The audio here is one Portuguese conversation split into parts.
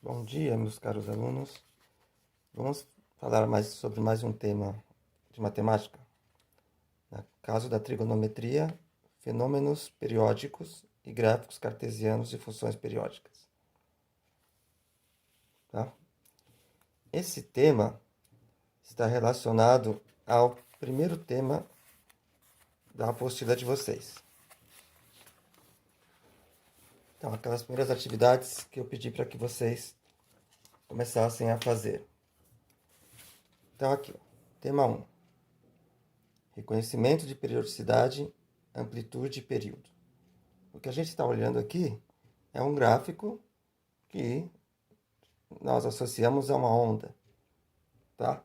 Bom dia, meus caros alunos. Vamos falar sobre mais um tema de matemática. No caso da trigonometria, fenômenos periódicos e gráficos cartesianos de funções periódicas. Tá? Esse tema está relacionado ao primeiro tema da apostila de vocês. Então, aquelas primeiras atividades que eu pedi para que vocês começassem a fazer. Então, aqui, tema 1. Reconhecimento de periodicidade, amplitude e período. O que a gente está olhando aqui é um gráfico que nós associamos a uma onda, tá?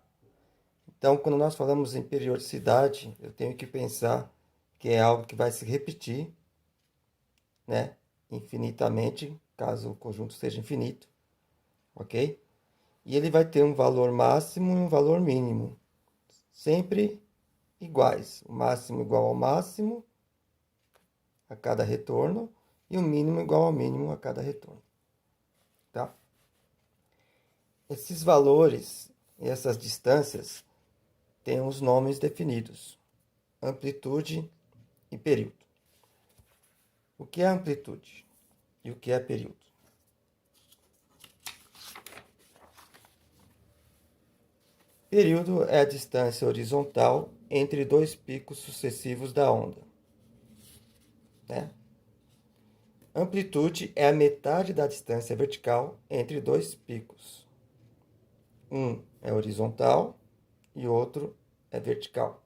Então, quando nós falamos em periodicidade, eu tenho que pensar que é algo que vai se repetir, né, infinitamente, caso o conjunto seja infinito, ok? E ele vai ter um valor máximo e um valor mínimo, sempre iguais. O máximo igual ao máximo a cada retorno e o mínimo igual ao mínimo a cada retorno, tá? Esses valores e essas distâncias têm os nomes definidos: amplitude e período. O que é amplitude e o que é período? Período é a distância horizontal entre dois picos sucessivos da onda, né? Amplitude é a metade da distância vertical entre dois picos. Um é horizontal e outro é vertical.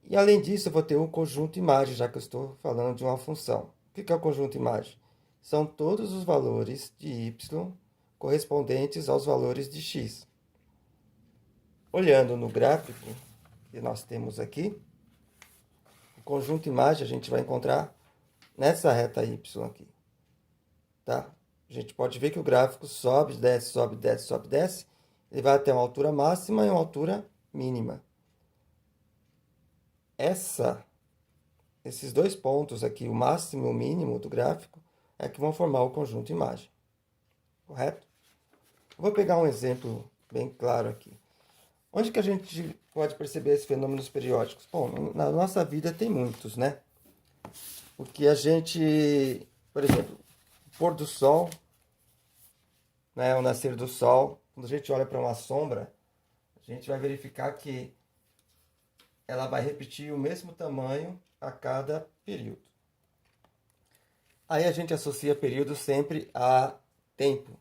E além disso, eu vou ter um conjunto imagem, já que eu estou falando de uma função. O que é o conjunto imagem? São todos os valores de y correspondentes aos valores de x. Olhando no gráfico que nós temos aqui, o conjunto imagem a gente vai encontrar nessa reta y aqui, tá? A gente pode ver que o gráfico sobe, desce, sobe, desce, sobe, desce. Ele vai até uma altura máxima e uma altura mínima. Esses dois pontos aqui, o máximo e o mínimo do gráfico, é que vão formar o conjunto imagem. Correto? Vou pegar um exemplo bem claro aqui. Onde que a gente pode perceber esses fenômenos periódicos? Bom, na nossa vida tem muitos, né? Porque a gente, por exemplo, o pôr do sol, né, o nascer do sol, quando a gente olha para uma sombra, a gente vai verificar que ela vai repetir o mesmo tamanho a cada período. Aí a gente associa período sempre a tempo,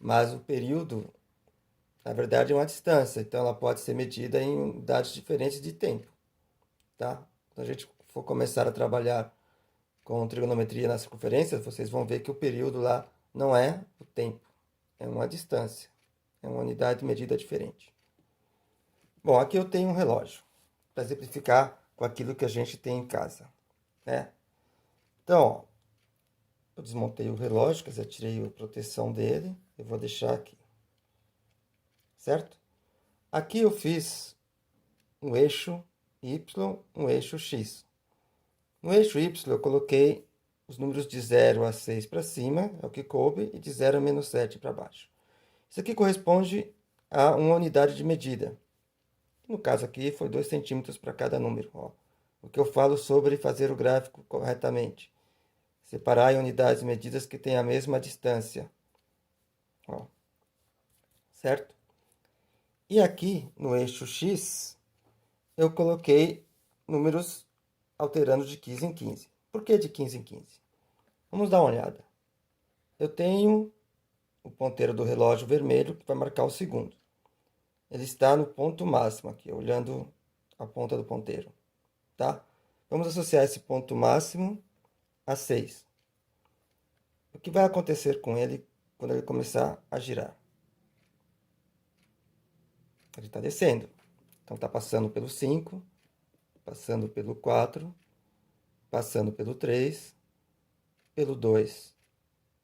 mas o período, na verdade, é uma distância, então ela pode ser medida em unidades diferentes de tempo, tá? Quando a gente for começar a trabalhar com trigonometria nas circunferências, vocês vão ver que o período lá não é o tempo, é uma distância, é uma unidade de medida diferente. Bom, aqui eu tenho um relógio, para exemplificar com aquilo que a gente tem em casa, né? Então, ó, eu desmontei o relógio, quer dizer, tirei a proteção dele, eu vou deixar aqui, certo? Aqui eu fiz um eixo Y, um eixo X. No eixo Y eu coloquei os números de 0 a 6 para cima, é o que coube, e de 0 a menos 7 para baixo. Isso aqui corresponde a uma unidade de medida. No caso aqui foi 2 centímetros para cada número. Ó. O que eu falo sobre fazer o gráfico corretamente. Separar em unidades medidas que têm a mesma distância. Ó. Certo? E aqui, no eixo X, eu coloquei números alterando de 15 em 15. Por que de 15 em 15? Vamos dar uma olhada. Eu tenho o ponteiro do relógio vermelho, que vai marcar o segundo. Ele está no ponto máximo aqui, olhando a ponta do ponteiro. Tá? Vamos associar esse ponto máximo a 6. O que vai acontecer com ele quando ele começar a girar? Ele está descendo. Então está passando pelo 5, passando pelo 4, passando pelo 3, pelo 2,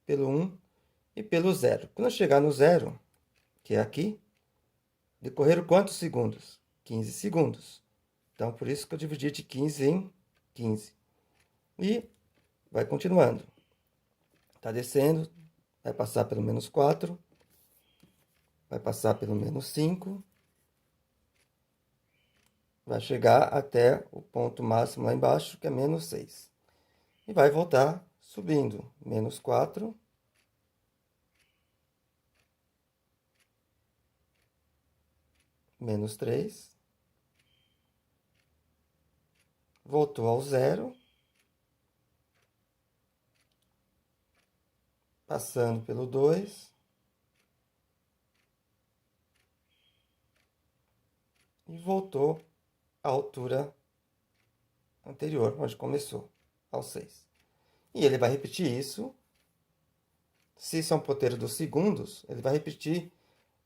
pelo 1 e pelo 0. Quando chegar no 0, que é aqui, decorreram quantos segundos? 15 segundos. Então, por isso que eu dividi de 15 em 15. E vai continuando. Está descendo, vai passar pelo menos 4, vai passar pelo menos 5, vai chegar até o ponto máximo lá embaixo, que é menos 6. E vai voltar subindo, menos 4, menos 3, voltou ao zero, passando pelo 2, e voltou à altura anterior, onde começou, ao 6. E ele vai repetir isso. Se isso é um ponteiro dos segundos, ele vai repetir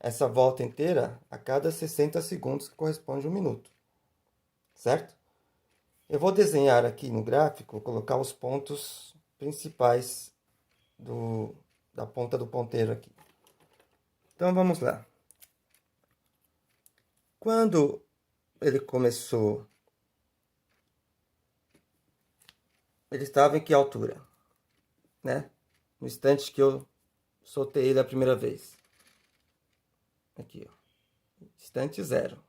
essa volta inteira a cada 60 segundos, que corresponde a 1 minuto. Certo? Eu vou desenhar aqui no gráfico, colocar os pontos principais da ponta do ponteiro aqui. Então vamos lá. Quando ele começou, ele estava em que altura? Né? No instante que eu soltei ele a primeira vez. Aqui, ó. Instante 0. Vou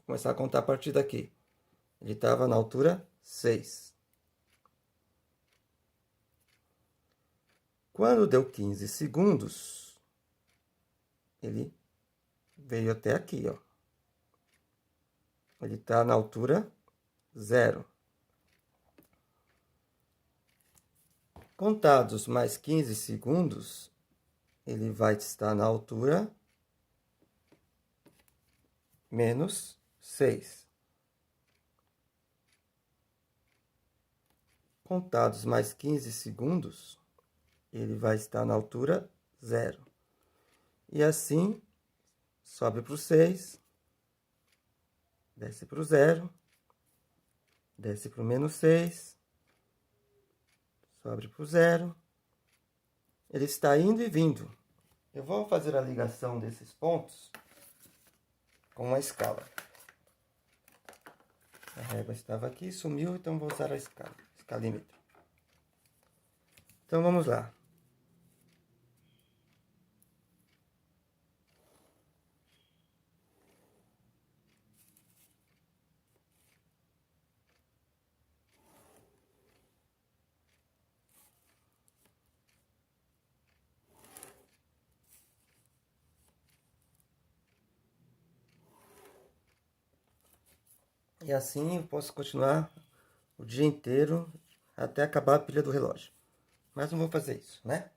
começar a contar a partir daqui. Ele estava na altura 6. Quando deu 15 segundos, ele veio até aqui, ó. Ele está na altura 0. Contados mais 15 segundos, ele vai estar na altura menos 6. Contados mais 15 segundos, ele vai estar na altura 0. E assim, sobe para o 6, desce para o 0, desce para o menos 6, sobe para o 0. Ele está indo e vindo. Eu vou fazer a ligação desses pontos com uma escala. A régua estava aqui, sumiu, então vou usar a escala, escalímetro. Então vamos lá. E assim eu posso continuar o dia inteiro até acabar a pilha do relógio. Mas não vou fazer isso, né?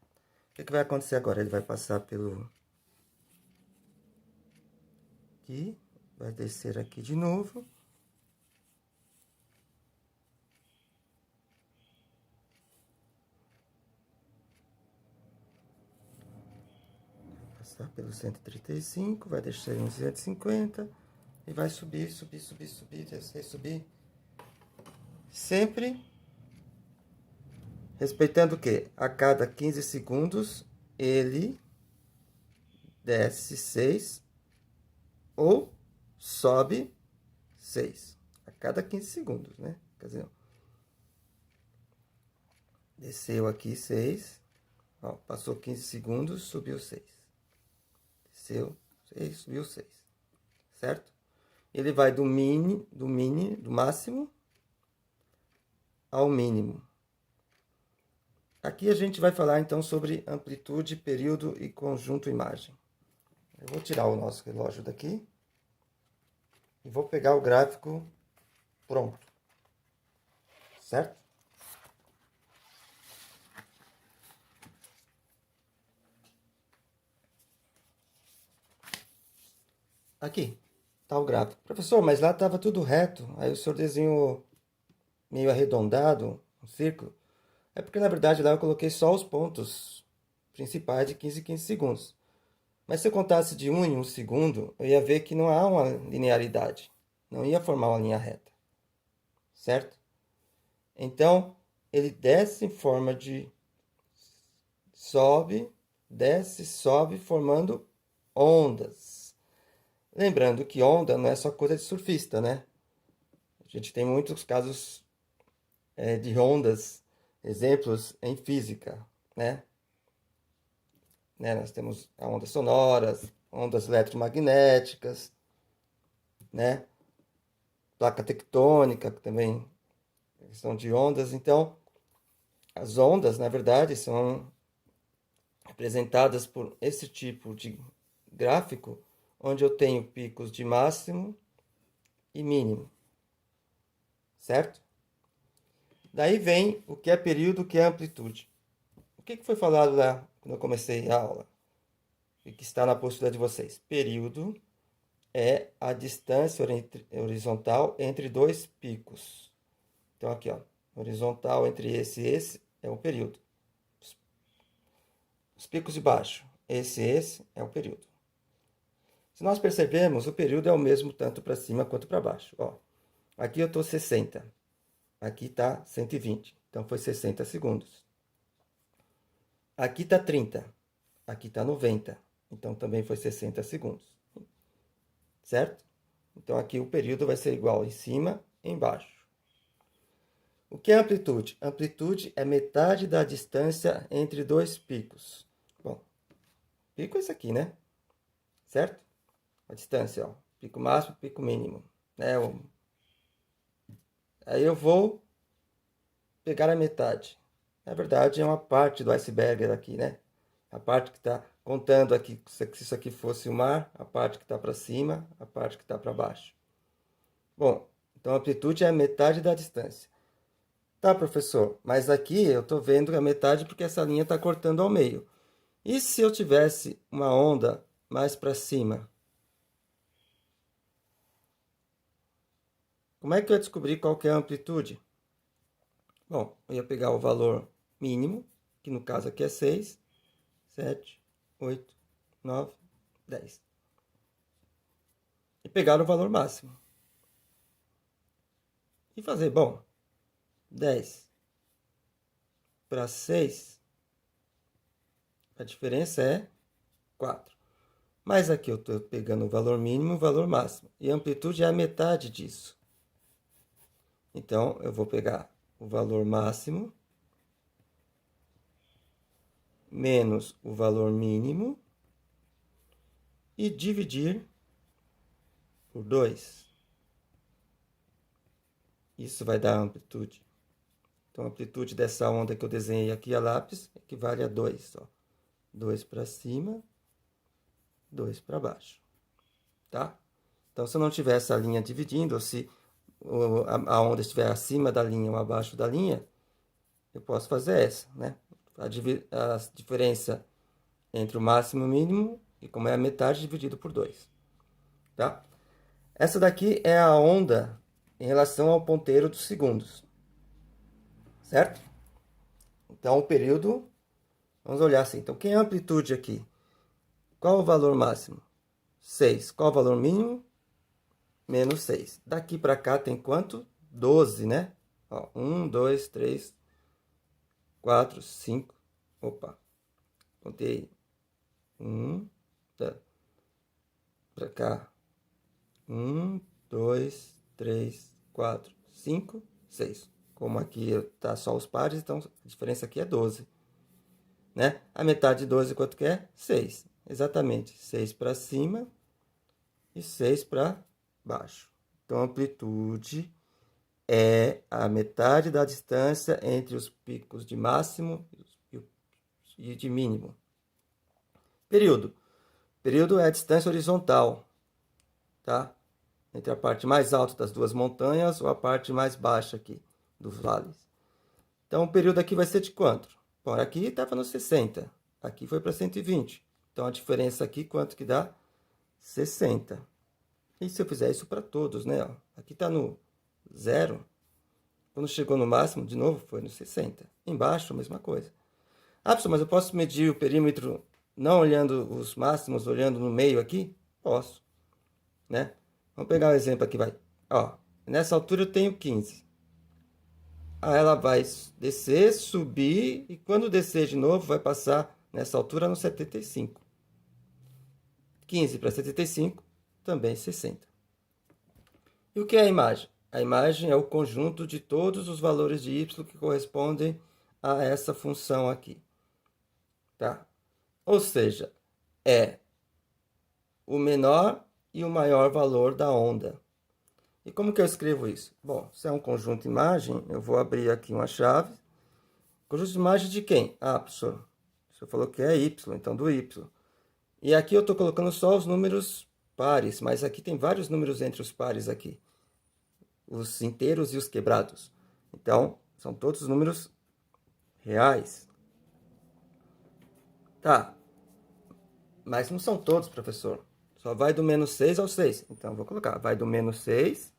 O que vai acontecer agora? Ele vai passar pelo... aqui, vai descer aqui de novo. Passar pelo 135, vai descer em 250 e vai subir, subir, subir, subir, descer, subir. Sempre respeitando o quê? A cada 15 segundos ele desce 6 ou sobe 6. A cada 15 segundos, né? Quer dizer, desceu aqui 6. Ó, passou 15 segundos, subiu 6. Desceu 6, subiu 6. Certo? Ele vai do máximo ao mínimo. Aqui a gente vai falar então sobre amplitude, período e conjunto imagem. Eu vou tirar o nosso relógio daqui e vou pegar o gráfico pronto. Certo? Aqui está o gráfico. Professor, mas lá estava tudo reto. Aí o senhor desenhou meio arredondado, um círculo. É porque, na verdade, lá eu coloquei só os pontos principais de 15 em 15 segundos. Mas se eu contasse de 1 em 1 segundo, eu ia ver que não há uma linearidade. Não ia formar uma linha reta. Certo? Então, ele desce em forma de sobe, desce, sobe, formando ondas. Lembrando que onda não é só coisa de surfista, né? A gente tem muitos casos de ondas, exemplos em física, né? né? Nós temos ondas sonoras, ondas eletromagnéticas, né? Placa tectônica, que também é questão de ondas. Então, as ondas, na verdade, são representadas por esse tipo de gráfico, onde eu tenho picos de máximo e mínimo, certo? Daí vem o que é período, o que é amplitude. O que foi falado lá quando eu comecei a aula? E que está na apostila de vocês. Período é a distância horizontal entre dois picos. Então, aqui, ó, horizontal entre esse e esse é o período. Os picos de baixo, esse e esse é o período. Se nós percebermos, o período é o mesmo tanto para cima quanto para baixo. Ó, aqui eu estou 60, aqui está 120, então foi 60 segundos. Aqui está 30, aqui está 90, então também foi 60 segundos. Certo? Então aqui o período vai ser igual em cima e embaixo. O que é amplitude? Amplitude é metade da distância entre dois picos. Bom, pico é esse aqui, né? Certo? A distância, ó. Pico máximo, pico mínimo. Né? Aí eu vou pegar a metade. Na verdade, é uma parte do iceberg aqui, né? A parte que está contando aqui, se isso aqui fosse o mar, a parte que está para cima, a parte que está para baixo. Bom, então a amplitude é a metade da distância. Tá, professor, mas aqui eu estou vendo a metade porque essa linha está cortando ao meio. E se eu tivesse uma onda mais para cima? Como é que eu ia descobrir qual que é a amplitude? Bom, eu ia pegar o valor mínimo, que no caso aqui é 6, 7, 8, 9, 10. E pegar o valor máximo. E fazer, bom, 10 para 6, a diferença é 4. Mas aqui eu estou pegando o valor mínimo e o valor máximo. E a amplitude é a metade disso. Então, eu vou pegar o valor máximo menos o valor mínimo e dividir por 2. Isso vai dar a amplitude. Então, a amplitude dessa onda que eu desenhei aqui a lápis equivale a 2. 2 para cima, 2 para baixo. Tá? Então, se eu não tiver essa linha dividindo, ou se a onda estiver acima da linha ou abaixo da linha, eu posso fazer essa, né? A diferença entre o máximo e o mínimo, e como é a metade, dividido por 2. Tá? Essa daqui é a onda em relação ao ponteiro dos segundos. Certo? Então, o período, vamos olhar assim. Então, quem é a amplitude aqui? Qual o valor máximo? 6. Qual o valor mínimo? Menos 6. Daqui para cá tem quanto? 12, né? Ó, 1, 2, 3, 4, 5. Opa, contei. 1, tá. Para cá. 1, 2, 3, 4, 5, 6. Como aqui está só os pares, então a diferença aqui é 12. Né? A metade de 12 quanto que é? 6. Exatamente. 6 para cima e 6 para baixo. Então, a amplitude é a metade da distância entre os picos de máximo e de mínimo. Período. Período é a distância horizontal, tá? Entre a parte mais alta das duas montanhas ou a parte mais baixa aqui dos vales. Então, o período aqui vai ser de quanto? Bom, aqui estava no 60, aqui foi para 120. Então, a diferença aqui, quanto que dá? 60. E se eu fizer isso para todos, né? Aqui está no 0. Quando chegou no máximo, de novo, foi no 60. Embaixo, a mesma coisa. Ah, professor, mas eu posso medir o perímetro não olhando os máximos, olhando no meio aqui? Posso, né? Vamos pegar um exemplo aqui, vai. Ó, nessa altura eu tenho 15. Aí ela vai descer, subir, e quando descer de novo, vai passar nessa altura no 75. 15 para 75, também 60. E o que é a imagem? A imagem é o conjunto de todos os valores de y que correspondem a essa função aqui. Tá? Ou seja, é o menor e o maior valor da onda. E como que eu escrevo isso? Bom, se é um conjunto de imagem, eu vou abrir aqui uma chave. Conjunto de imagem de quem? Ah, professor, o senhor falou que é Y, então do Y. E aqui eu estou colocando só os números pares, mas aqui tem vários números entre os pares aqui. Os inteiros e os quebrados. Então, são todos números reais. Tá, mas não são todos, professor. Só vai do menos 6 ao 6. Então, eu vou colocar, vai do menos 6.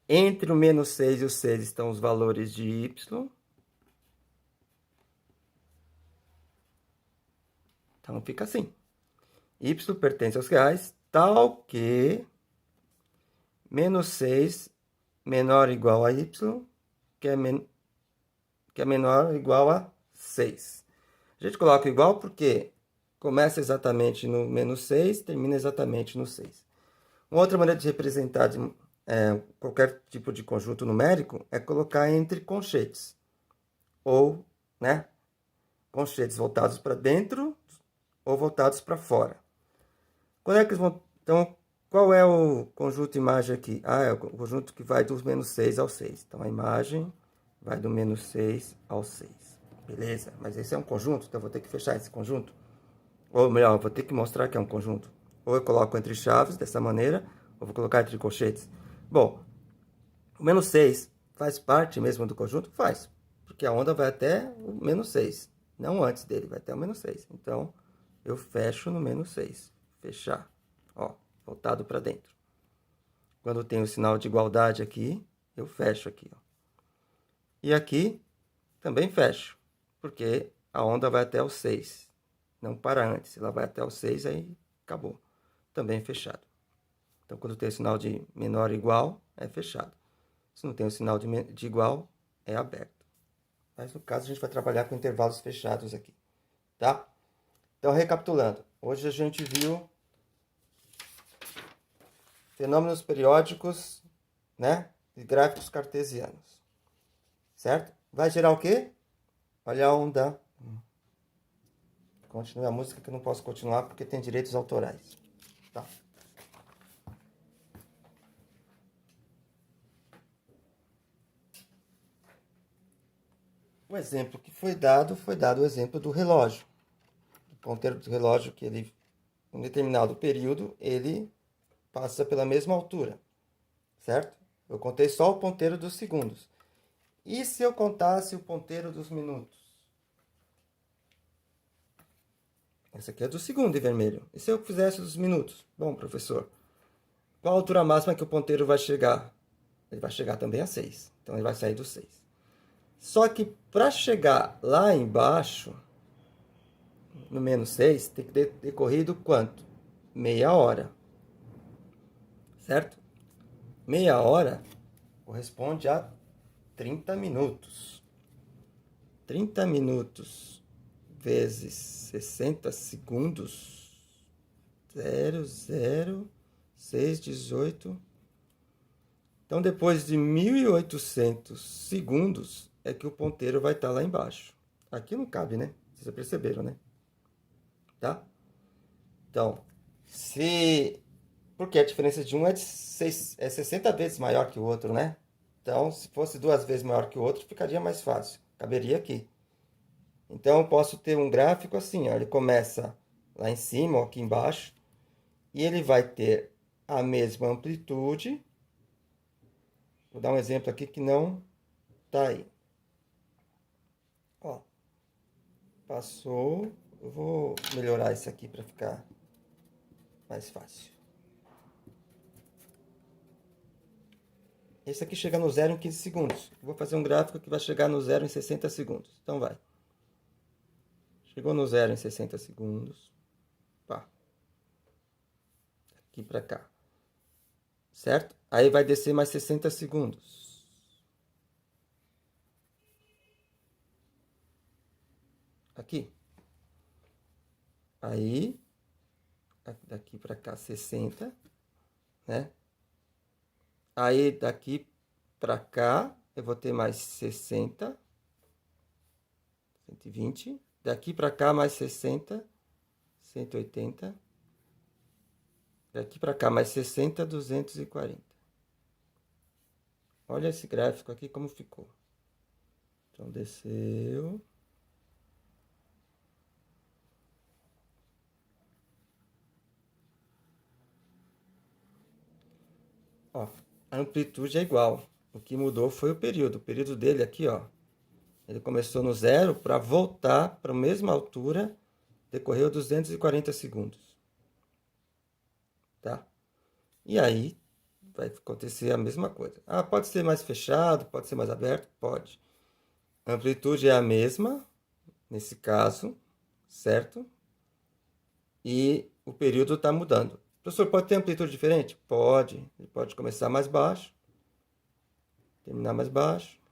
Entre o menos 6 e o 6 estão os valores de Y. Então, fica assim. Y pertence aos reais, tal que menos 6 menor ou igual a Y, que é menor ou igual a 6. A gente coloca igual porque começa exatamente no menos 6, termina exatamente no 6. Uma outra maneira de representar qualquer tipo de conjunto numérico é colocar entre conchetes. Ou, né, conchetes voltados para dentro ou voltados para fora. Quando é que eles vão... Então, qual é o conjunto de imagem aqui? Ah, é o conjunto que vai do menos 6 ao 6. Então, a imagem vai do menos 6 ao 6. Beleza, mas esse é um conjunto, então eu vou ter que fechar esse conjunto. Ou melhor, eu vou ter que mostrar que é um conjunto. Ou eu coloco entre chaves, dessa maneira, ou vou colocar entre colchetes. Bom, o menos 6 faz parte mesmo do conjunto? Faz, porque a onda vai até o menos 6. Não antes dele, vai até o menos 6. Então, eu fecho no menos 6. Fechar. Ó, voltado para dentro. Quando tem o sinal de igualdade aqui, eu fecho aqui. Ó. E aqui, também fecho, porque a onda vai até o 6. Não para antes, ela vai até o 6, aí acabou. Também fechado. Então, quando tem o sinal de menor ou igual, é fechado. Se não tem o sinal de igual, é aberto. Mas no caso, a gente vai trabalhar com intervalos fechados aqui. Tá? Então, recapitulando. Hoje a gente viu fenômenos periódicos, né? E gráficos cartesianos. Certo? Vai gerar o quê? Olha a onda. Continue a música que eu não posso continuar porque tem direitos autorais. Tá. O exemplo que foi dado o exemplo do relógio. O ponteiro do relógio que ele, em um determinado período, ele passa pela mesma altura, certo? Eu contei só o ponteiro dos segundos. E se eu contasse o ponteiro dos minutos? Esse aqui é do segundo em vermelho. E se eu fizesse dos minutos? Bom, professor, qual a altura máxima que o ponteiro vai chegar? Ele vai chegar também a 6. Então ele vai sair do 6. Só que para chegar lá embaixo, no menos 6, tem que ter decorrido quanto? Meia hora. Certo? Meia hora corresponde a 30 minutos. 30 minutos vezes 60 segundos. 0,0618. Então, depois de 1.800 segundos, é que o ponteiro vai estar lá embaixo. Aqui não cabe, né? Vocês já perceberam, né? Tá? Então, se... Porque a diferença de um é 60 vezes maior que o outro, né? Então, se fosse 2 vezes maior que o outro, ficaria mais fácil. Caberia aqui. Então, eu posso ter um gráfico assim, ó. Ele começa lá em cima, ou aqui embaixo, e ele vai ter a mesma amplitude. Vou dar um exemplo aqui que não tá aí. Ó, passou. Eu vou melhorar isso aqui para ficar mais fácil. Esse aqui chega no zero em 15 segundos. Eu vou fazer um gráfico que vai chegar no zero em 60 segundos. Então vai. Chegou no zero em 60 segundos. Pá. Aqui para cá. Certo? Aí vai descer mais 60 segundos. Aqui. Aí, daqui para cá 60, né? Aí daqui para cá eu vou ter mais 60, 120. Daqui para cá mais 60, 180. Daqui para cá mais 60, 240. Olha esse gráfico aqui como ficou. Então desceu. Ó, a amplitude é igual. O que mudou foi o período. O período dele aqui, ó. Ele começou no zero para voltar para a mesma altura, decorreu 240 segundos. Tá? E aí vai acontecer a mesma coisa. Ah, pode ser mais fechado, pode ser mais aberto? Pode. A amplitude é a mesma, nesse caso, certo? E o período está mudando. Professor, pode ter amplitude diferente? Pode. Ele pode começar mais baixo, terminar mais baixo.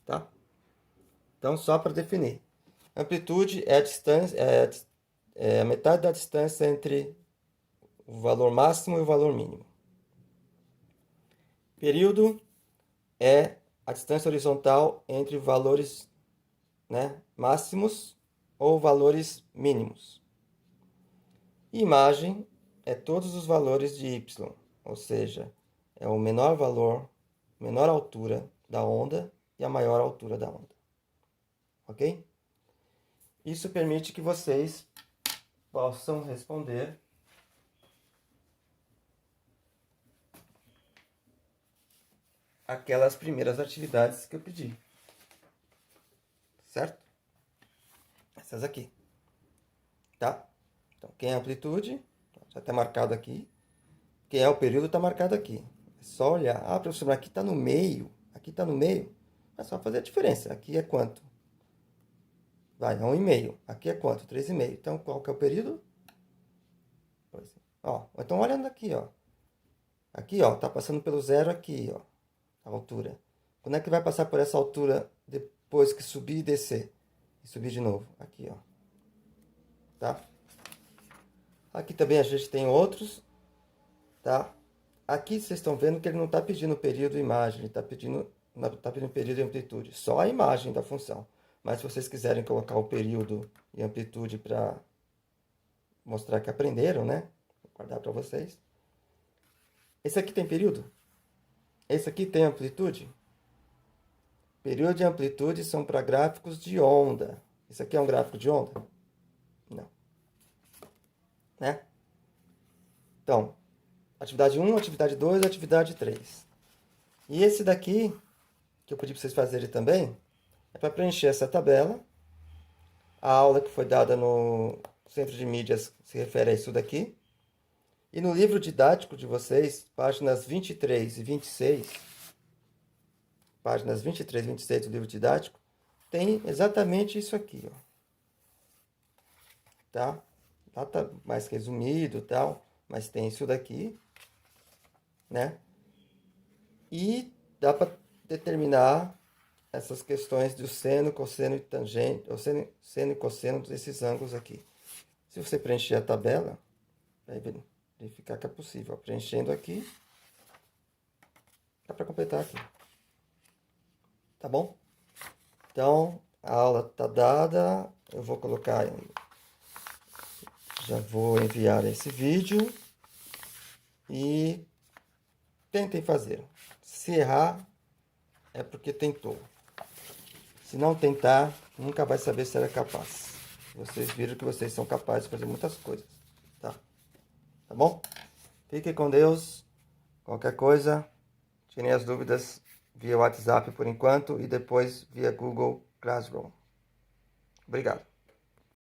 Tá? Então, só para definir. Amplitude é a distância, é a metade da distância entre o valor máximo e o valor mínimo. Período é a distância horizontal entre valores, né, máximos ou valores mínimos. Imagem é todos os valores de y, ou seja, é o menor valor, menor altura da onda e a maior altura da onda. Ok? Isso permite que vocês possam responder aquelas primeiras atividades que eu pedi. Certo? Essas aqui. Tá? Então, quem é a amplitude? Já está marcado aqui. Quem é o período está marcado aqui. É só olhar. Ah, professor, mas aqui está no meio. Aqui está no meio. É só fazer a diferença. Aqui é quanto? Vai, é 1,5. Aqui é quanto? 3,5. Então, qual que é o período? Pois é. Ó, então, olhando aqui, ó. Aqui, ó, tá passando pelo zero aqui, ó. A altura. Quando é que vai passar por essa altura depois que subir e descer? E subir de novo. Aqui, ó. Tá? Aqui também a gente tem outros, tá? Aqui vocês estão vendo que ele não está pedindo período e imagem, ele está pedindo período e amplitude. Só a imagem da função. Mas se vocês quiserem colocar o período e amplitude para mostrar que aprenderam, né? Vou guardar para vocês. Esse aqui tem período? Esse aqui tem amplitude? Período e amplitude são para gráficos de onda. Isso aqui é um gráfico de onda? Não. Né? Então, atividade 1, atividade 2, atividade 3. E esse daqui, que eu pedi para vocês fazerem também, é para preencher essa tabela. A aula que foi dada no Centro de Mídias se refere a isso daqui. E no livro didático de vocês, páginas 23 e 26, páginas 23 e 26 do livro didático, tem exatamente isso aqui, ó. Tá? Lá tá mais resumido e tal, mas tem isso daqui, né? E dá para determinar essas questões do seno, cosseno e tangente, ou seno e cosseno desses ângulos aqui. Se você preencher a tabela, vai verificar que é possível. Preenchendo aqui, dá para completar aqui. Tá bom? Então, a aula está dada. Eu vou colocar, já vou enviar esse vídeo e tentem fazer. Se errar, é porque tentou. Se não tentar, nunca vai saber se era capaz. Vocês viram que vocês são capazes de fazer muitas coisas, tá? Tá bom? Fiquem com Deus. Qualquer coisa, tirem as dúvidas via WhatsApp por enquanto e depois via Google Classroom. Obrigado.